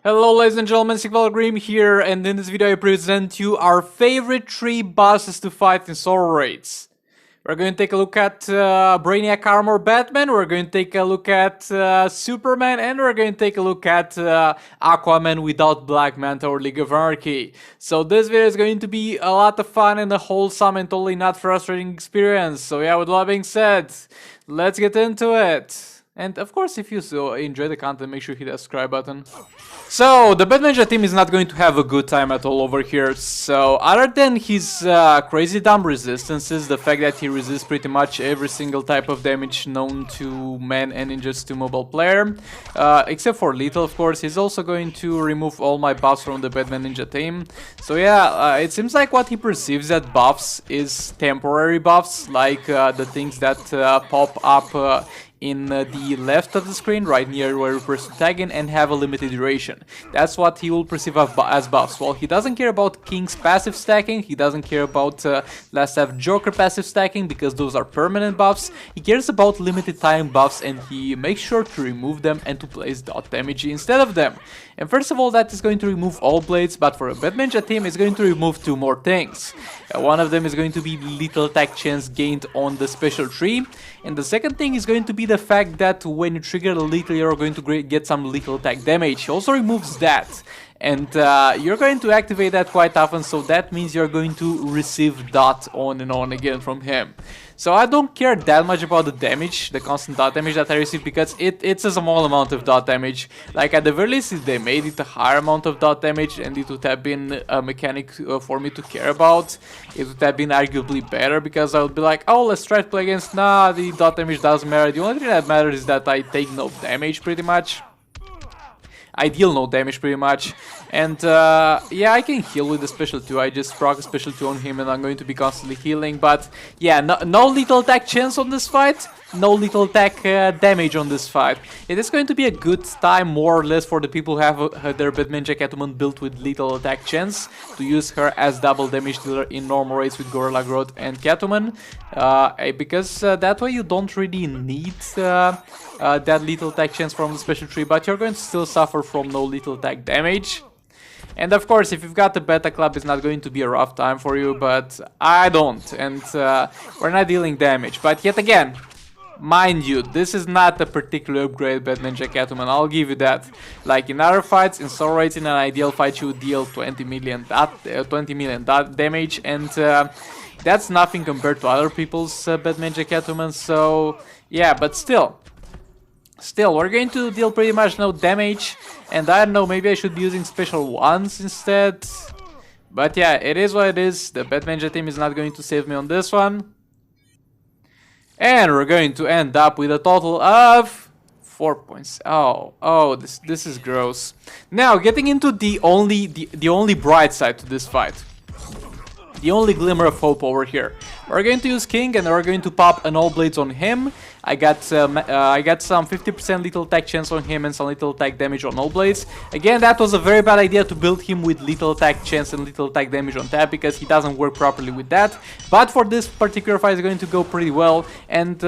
Hello ladies and gentlemen, vBlackWolf here, and in this video I present you our favorite 3 bosses to fight in Soul Raids. We're going to take a look at Brainiac Armor Batman, we're going to take a look at Superman, and we're going to take a look at Aquaman without Black Manta or League of Anarchy. So this video is going to be a lot of fun and a wholesome and totally not frustrating experience. So yeah, with all that being said, let's get into it. And of course, if you enjoy the content, make sure you hit that subscribe button. So, the Batman team is not going to have a good time at all over here. So, other than his crazy dumb resistances, the fact that he resists pretty much every single type of damage known to man and ninjas to mobile player, except for lethal, of course, he's also going to remove all my buffs from the Batman Ninja team. So yeah, it seems like what he perceives as buffs is temporary buffs, like the things that pop up in the left of the screen, right near where you press tag in, and have a limited duration. That's what he will perceive as buffs. Well, he doesn't care about King's passive stacking, he doesn't care about Last Have Joker passive stacking, because those are permanent buffs. He cares about limited time buffs, and he makes sure to remove them and to place dot damage instead of them. And first of all, that is going to remove all blades, but for a Batman team, it's going to remove 2 more things. One of them is going to be lethal attack chance gained on the special tree, and the second thing is going to be the fact that when you trigger the lethal, you're going to get some lethal attack damage. He also removes that, and you're going to activate that quite often, so that means you're going to receive dot on and on again from him. So I don't care that much about the damage, the constant dot damage that I receive, because it's a small amount of dot damage. Like, at the very least, if they made it a higher amount of dot damage, and it would have been a mechanic for me to care about, it would have been arguably better, because I would be like, oh, let's try to play against, nah, the dot damage doesn't matter. The only thing that matters is that I take no damage, pretty much. I deal no damage pretty much, and yeah, I can heal with the special 2. I just proc a special 2 on him and I'm going to be constantly healing, but yeah, no lethal attack chance on this fight, no lethal attack damage on this fight. It is going to be a good time, more or less, for the people who have their Batman Catwoman built with lethal attack chance, to use her as double damage dealer in normal raids with Gorilla Grodd and Catwoman, because that way you don't really need that lethal attack chance from the special tree, but you're going to still suffer from no lethal attack damage. And of course, if you've got the Beta Club, it's not going to be a rough time for you, but I don't, and we're not dealing damage. But yet again, mind you, this is not a particularly upgrade Batman Catwoman, I'll give you that. Like in other fights, in Soul Raids, in an ideal fight, you would deal 20 million damage, and that's nothing compared to other people's Batman Catwoman, so yeah, but still, we're going to deal pretty much no damage, and I don't know, maybe I should be using special ones instead. But yeah, it is what it is. The Batman team is not going to save me on this one. And we're going to end up with a total of 4 points. Oh, this is gross. Now, getting into the only bright side to this fight. The only glimmer of hope over here. We're going to use King, and we're going to pop an all blades on him. I got some 50% lethal attack chance on him and some lethal attack damage on all blades. Again, that was a very bad idea to build him with lethal attack chance and lethal attack damage on tap, because he doesn't work properly with that. But for this particular fight, it's going to go pretty well. And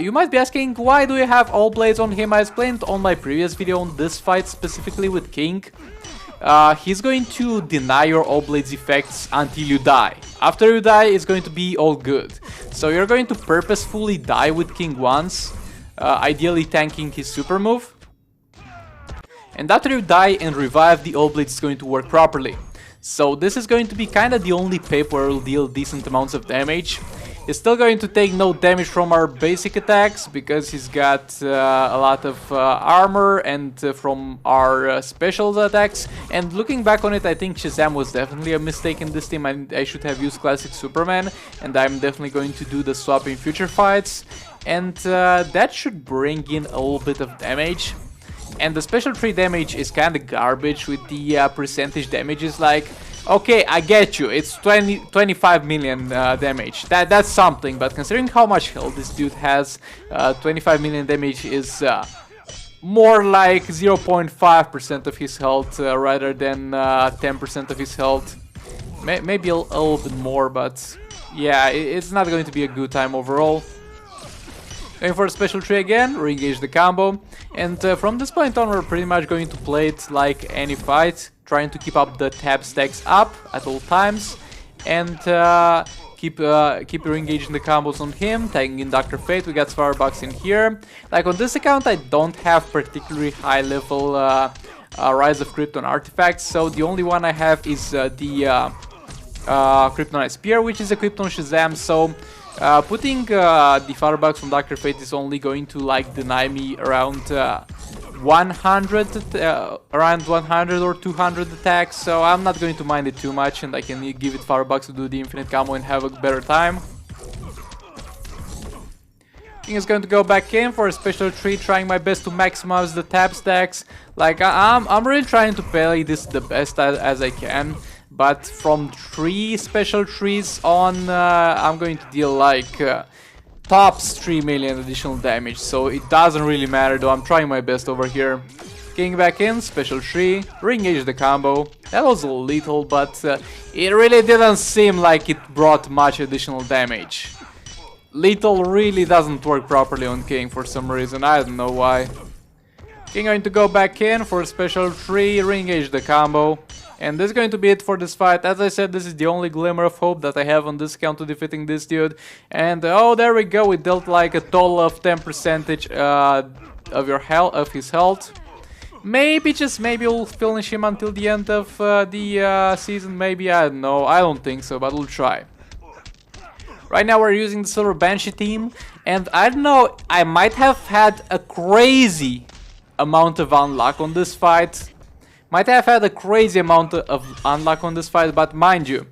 you might be asking, why do you have all blades on him? I explained on my previous video on this fight specifically with King. He's going to deny your all blades effects until you die. After you die, it's going to be all good. So you're going to purposefully die with King once, ideally tanking his super move. And after you die and revive, the all blades is going to work properly. So this is going to be kind of the only pip where we'll deal decent amounts of damage. He's still going to take no damage from our basic attacks, because he's got a lot of armor, and from our special attacks. And looking back on it, I think Shazam was definitely a mistake in this team. I should have used Classic Superman, and I'm definitely going to do the swap in future fights. And that should bring in a little bit of damage. And the special 3 damage is kind of garbage with the percentage damages. Like, okay, I get you, it's 25 million damage, that's something, but considering how much health this dude has, 25 million damage is more like 0.5% of his health rather than 10% of his health. Maybe a little bit more, but yeah, it's not going to be a good time overall. Going for a special tree again, re-engage the combo, and from this point on we're pretty much going to play it like any fight, trying to keep up the tab stacks up at all times, and keep re-engaging the combos on him, tagging in Dr. Fate. We got Firebucks in here. Like on this account I don't have particularly high level Rise of Krypton artifacts, so the only one I have is the Kryptonite Spear, which is a Krypton Shazam, so putting the Firebucks from Dr. Fate is only going to like deny me around 100 or 200 attacks, so I'm not going to mind it too much, and I can give it Firebucks to do the infinite combo and have a better time. King is going to go back in for a special tree, trying my best to maximize the tab stacks. Like I'm really trying to play this the best as I can. But from 3 special trees on, I'm going to deal like tops 3 million additional damage, so it doesn't really matter though. I'm trying my best over here. King back in, special tree, re-engage the combo. That was a little, but it really didn't seem like it brought much additional damage. Little really doesn't work properly on King for some reason, I don't know why. King going to go back in for a special tree, re-engage the combo. And this is going to be it for this fight. As I said, this is the only glimmer of hope that I have on this count to defeating this dude. And oh, there we go. We dealt like a total of 10% of his health. Maybe, just maybe we'll finish him until the end of the season. Maybe, I don't know. I don't think so, but we'll try. Right now we're using the Silver Banshee team. And I don't know, I might have had a crazy amount of unluck on this fight. Might have had a crazy amount of unluck on this fight, but mind you,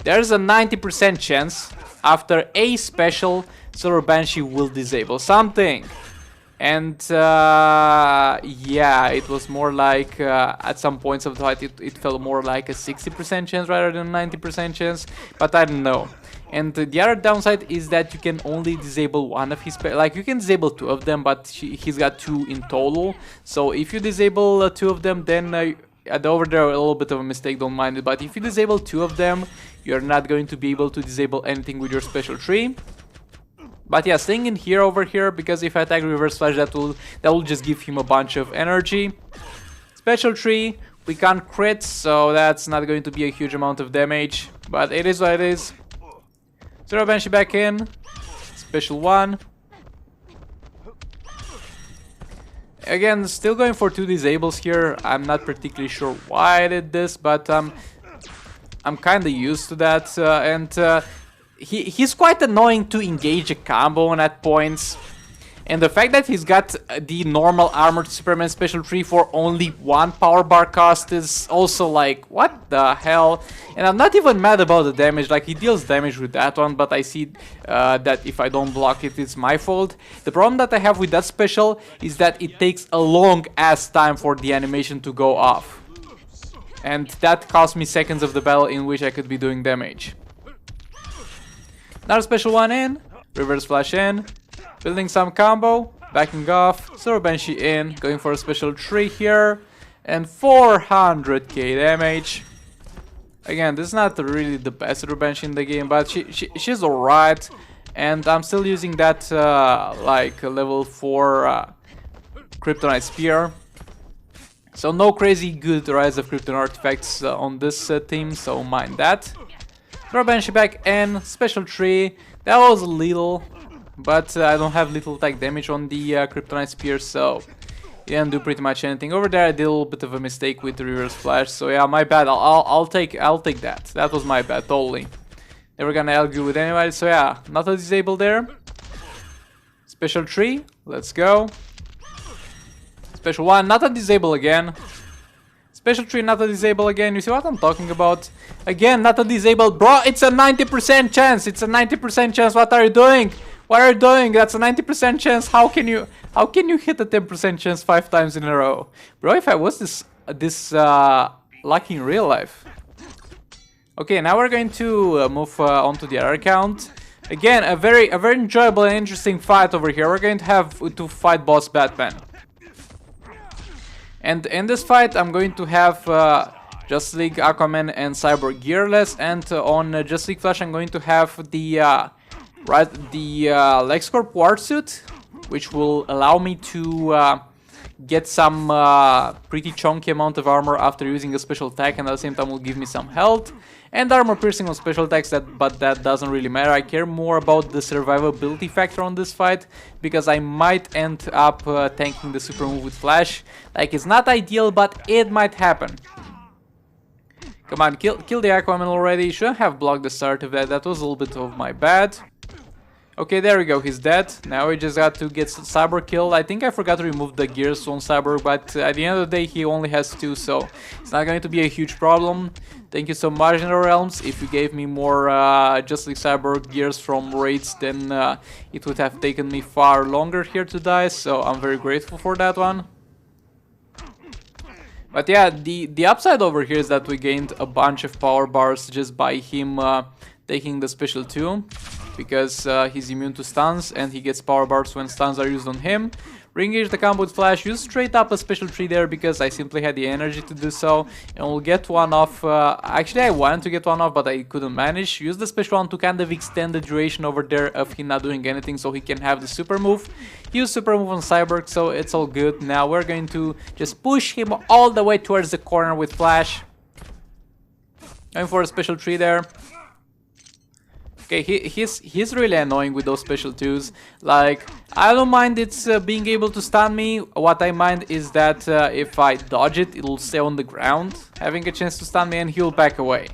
there's a 90% chance after a special Silver Banshee will disable something. And yeah, it was more like at some points of the fight it felt more like a 60% chance rather than a 90% chance, but I don't know. And the other downside is that you can only disable one of his, like you can disable 2 of them, but he's got 2 in total. So if you disable 2 of them, then over there a little bit of a mistake, don't mind it. But if you disable 2 of them, you're not going to be able to disable anything with your special tree. But yeah, staying in here over here, because if I attack reverse flash, that will just give him a bunch of energy. Special tree, we can't crit, so that's not going to be a huge amount of damage, but it is what it is. Zero Banshee back in, special 1. Again, still going for 2 disables here. I'm not particularly sure why I did this, but I'm kinda used to that, and he's quite annoying to engage a combo on at points. And the fact that he's got the normal Armored Superman special tree for only 1 power bar cost is also like, what the hell? And I'm not even mad about the damage, like he deals damage with that one, but I see that if I don't block it, it's my fault. The problem that I have with that special is that it takes a long ass time for the animation to go off. And that cost me seconds of the battle in which I could be doing damage. Another special 1 in, reverse flash in. Building some combo, backing off, Silver Banshee in, going for a special tree here, and 400k damage. Again, this is not really the best Silver Banshee in the game, but she's alright, and I'm still using that like level 4 Kryptonite Spear. So no crazy good Rise of Krypton artifacts on this team, so mind that. Silver Banshee back in, special tree, that was a little... But I don't have little attack damage on the Kryptonite Spear, so it didn't do pretty much anything. Over there I did a little bit of a mistake with the reverse flash, so yeah, my bad. I'll take that. That was my bad, totally. Never gonna argue with anybody, so yeah, not a disable there. Special tree, let's go. Special 1, not a disable again. Special tree, not a disable again. You see what I'm talking about? Again, not a disable. Bro, it's a 90% chance. It's a 90% chance. What are you doing? What are you doing? That's a 90% chance. How can you hit a 10% chance 5 times in a row? Bro, if I was this lucky in real life. Okay, now we're going to move on to the other account. Again, a very enjoyable and interesting fight over here. We're going to have to fight Boss Batman. And in this fight, I'm going to have Justice League, Aquaman, and Cyborg gearless. And on Justice League Flash, I'm going to have the LexCorp War Suit which will allow me to get some pretty chunky amount of armor after using a special attack, and at the same time will give me some health and armor piercing on special attacks, but that doesn't really matter. I care more about the survivability factor on this fight, because I might end up tanking the super move with flash. Like, it's not ideal, but it might happen. Come on, kill the Aquaman already. Shouldn't have blocked the start of that. That was a little bit of my bad. Okay, there we go, he's dead. Now we just got to get Cyborg killed. I think I forgot to remove the gears on Cyborg, but at the end of the day he only has 2, so it's not going to be a huge problem. Thank you so much, Nether Realms. If you gave me more Just like Cyborg gears from raids, then it would have taken me far longer here to die, so I'm very grateful for that one. But yeah, the upside over here is that we gained a bunch of power bars just by him taking the special 2. Because he's immune to stuns and he gets power bars when stuns are used on him. Re-engage the combo with flash, use straight up a special 3 there because I simply had the energy to do so. And we'll get one off, actually I wanted to get one off but I couldn't manage. Use the special one to kind of extend the duration over there of him not doing anything so he can have the super move. Use super move on Cyborg, so it's all good. Now we're going to just push him all the way towards the corner with flash. Going for a special 3 there. Okay, he's really annoying with those special 2s. Like, I don't mind it's being able to stun me. What I mind is that if I dodge it, it'll stay on the ground, having a chance to stun me, and he'll back away.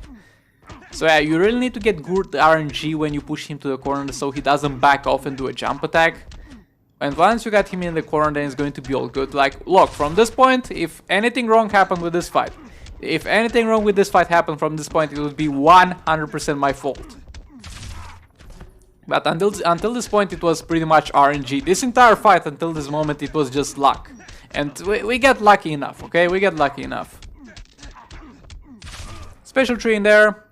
So yeah, you really need to get good RNG when you push him to the corner so he doesn't back off and do a jump attack. And once you got him in the corner, then it's going to be all good. Like, look, from this point, if anything wrong happened with this fight, happened from this point, it would be 100% my fault. But until this point it was pretty much RNG. This entire fight until this moment it was just luck. And we get lucky enough, okay? We get lucky enough. Special 3 in there.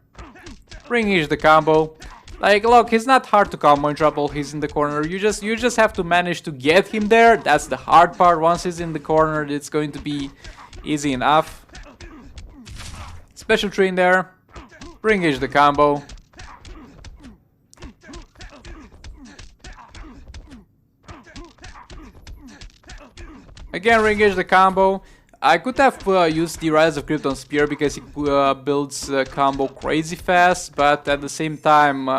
Re-engage the combo. Like, look, he's not hard to combo in trouble. He's in the corner. You just have to manage to get him there. That's the hard part. Once he's in the corner, it's going to be easy enough. Special 3 in there. Re-engage the combo. Again, re-engage the combo. I could have used the Rise of Krypton Spear because he builds combo crazy fast, but at the same time,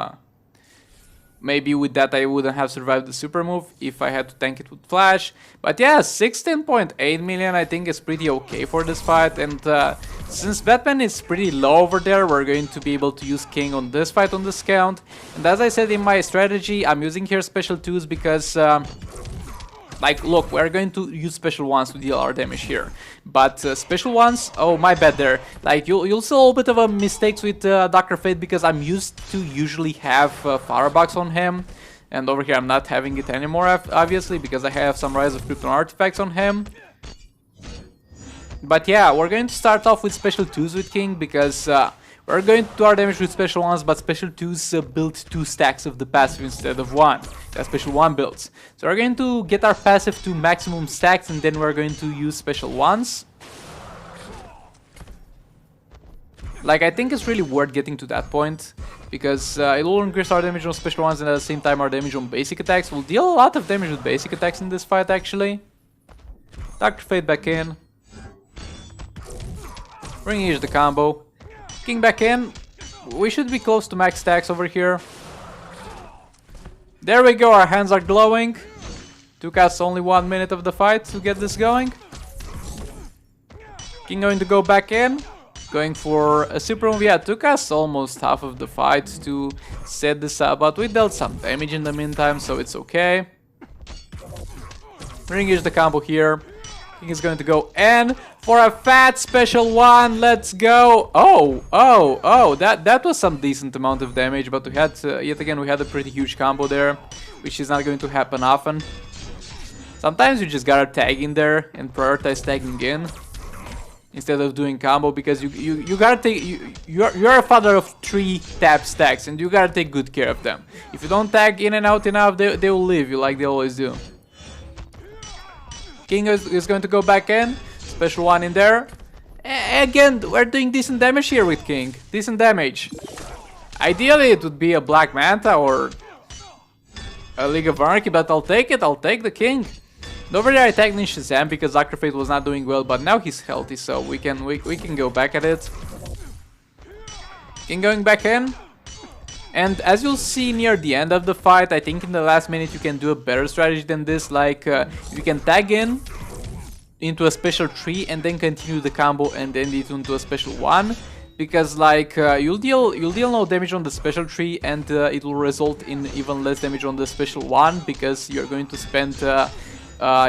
maybe with that I wouldn't have survived the super move if I had to tank it with flash. But yeah, 16.8 million I think is pretty okay for this fight, and since Batman is pretty low over there, we're going to be able to use King on this fight on this count. And as I said in my strategy, I'm using here special 2s because like, look, we're going to use special 1s to deal our damage here. But special 1s, oh, my bad there. Like, you'll see a little bit of a mistakes with Dr. Fate because I'm used to usually have Firebox on him. And over here I'm not having it anymore, obviously, because I have some Rise of Krypton artifacts on him. But yeah, we're going to start off with special 2s with King because we're going to do our damage with special 1s, but special 2s build 2 stacks of the passive instead of 1. That's special 1 builds. So we're going to get our passive to maximum stacks and then we're going to use special 1s. Like, I think it's really worth getting to that point because it will increase our damage on special 1s and at the same time our damage on basic attacks. We'll deal a lot of damage with basic attacks in this fight actually. Dr. Fate back in. Re-engage the combo. King back in. We should be close to max stacks over here. There we go, our hands are glowing. Took us only 1 minute of the fight to get this going. King going to go back in. Going for a super move. Yeah, took us almost half of the fight to set this up, but we dealt some damage in the meantime, so it's okay. Re-engage the combo here. King is going to go in for a fat special 1. Let's go. Oh, that was some decent amount of damage, but we had yet again we had a pretty huge combo there, which is not going to happen often. Sometimes you just gotta tag in there and prioritize tagging in instead of doing combo, because you gotta take you're a father of 3 tap stacks and you gotta take good care of them. If you don't tag in and out enough, they will leave you like they always do. King is going to go back in. Special 1 in there. Again, we're doing decent damage here with King. Decent damage. Ideally, it would be a Black Manta or a League of Anarchy, but I'll take it. I'll take the king. And over there I tagged in Shazam because Dr. Fate was not doing well, but now he's healthy, so we can go back at it. King going back in. And as you'll see near the end of the fight, I think in the last minute you can do a better strategy than this. Like, you can tag in into a special tree and then continue the combo and end it into a special one. Because like, you'll deal no damage on the special tree and it will result in even less damage on the special one. Because you're going to spend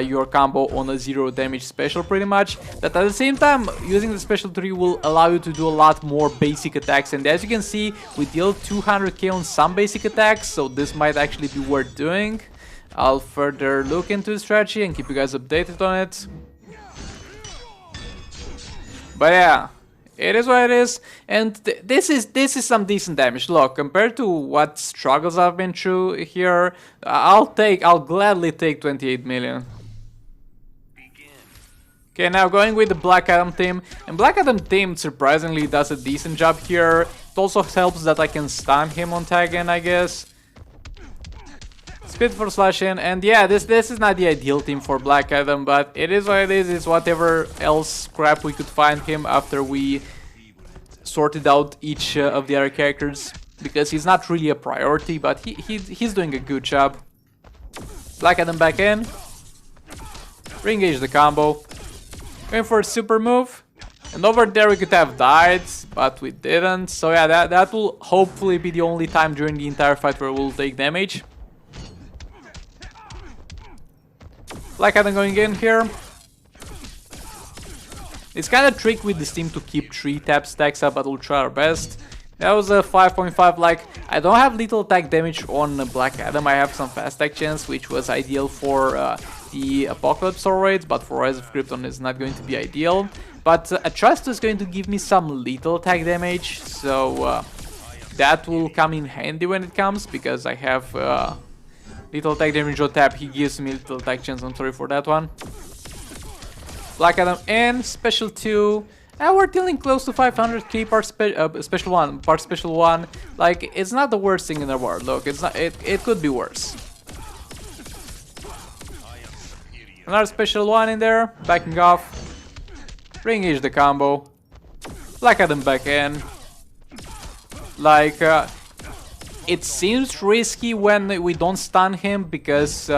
your combo on a 0 damage special pretty much. But at the same time, using the special tree will allow you to do a lot more basic attacks. And as you can see, we deal 200k on some basic attacks, so this might actually be worth doing. I'll further look into the strategy and keep you guys updated on it. But yeah, it is what it is, and this is some decent damage. Look, compared to what struggles I've been through here, I'll gladly take 28 million. Okay, now going with the Black Adam team, and Black Adam team surprisingly does a decent job here. It also helps that I can stun him on tag in, I guess. Speed for slash in, and yeah, this is not the ideal team for Black Adam, but it is what it is. It's whatever else crap we could find him after we sorted out each of the other characters, because he's not really a priority, but he's doing a good job. Black Adam back in, re-engage the combo, going for a super move, and over there we could have died, but we didn't. So yeah, that will hopefully be the only time during the entire fight where we'll take damage. Black Adam going in here. It's kind of tricky with this team to keep 3 tap stacks up, but we'll try our best. That was a 5.5. Like, I don't have lethal attack damage on Black Adam. I have some fast attack chance, which was ideal for the Apocalypse Raid, but for Rise of Krypton is not going to be ideal. But a Trust is going to give me some lethal attack damage, so that will come in handy when it comes, because I have lethal attack damage on tap. He gives me lethal attack chance. I'm sorry for that one. Black Adam and special 2. And we're dealing close to 500k per special one. Like, it's not the worst thing in the world. Look, it's not. It could be worse. Another special 1 in there, backing off. Re-engage the combo. Black Adam back in. Like, it seems risky when we don't stun him, because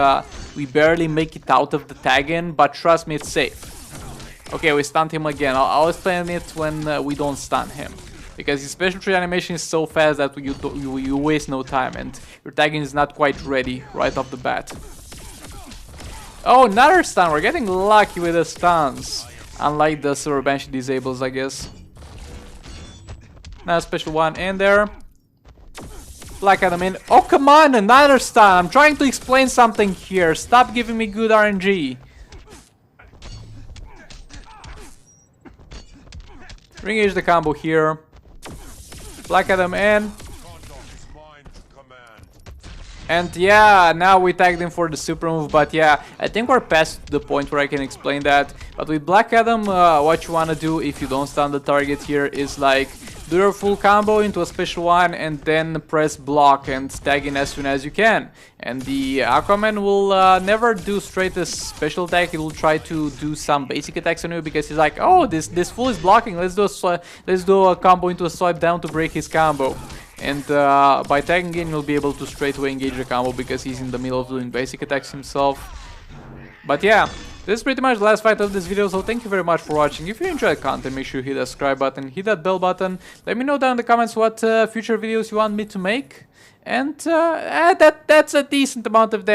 we barely make it out of the tag in, but trust me, it's safe. Okay, we stunned him again. I'll explain it when we don't stun him, because his special tree animation is so fast that you waste no time, and your tagging is not quite ready right off the bat. Oh, another stun. We're getting lucky with the stuns, unlike the Silver Banshee disables, I guess. Now special 1 in there. Black Adam in. Oh, come on, another stun. I'm trying to explain something here. Stop giving me good RNG. Re-engage the combo here. Black Adam in. And yeah, now we tagged him for the super move, but yeah, I think we're past the point where I can explain that. But with Black Adam, what you want to do if you don't stun the target here is like do your full combo into a special 1 and then press block and tag in as soon as you can. And the Aquaman will never do straight a special attack. He will try to do some basic attacks on you, because he's like, oh, this fool is blocking. Let's do a combo into a swipe down to break his combo. And by tagging in, you'll be able to straight away engage the combo, because he's in the middle of doing basic attacks himself. But yeah, this is pretty much the last fight of this video, so thank you very much for watching. If you enjoyed the content, make sure you hit that subscribe button, hit that bell button. Let me know down in the comments what future videos you want me to make. And that's a decent amount of damage.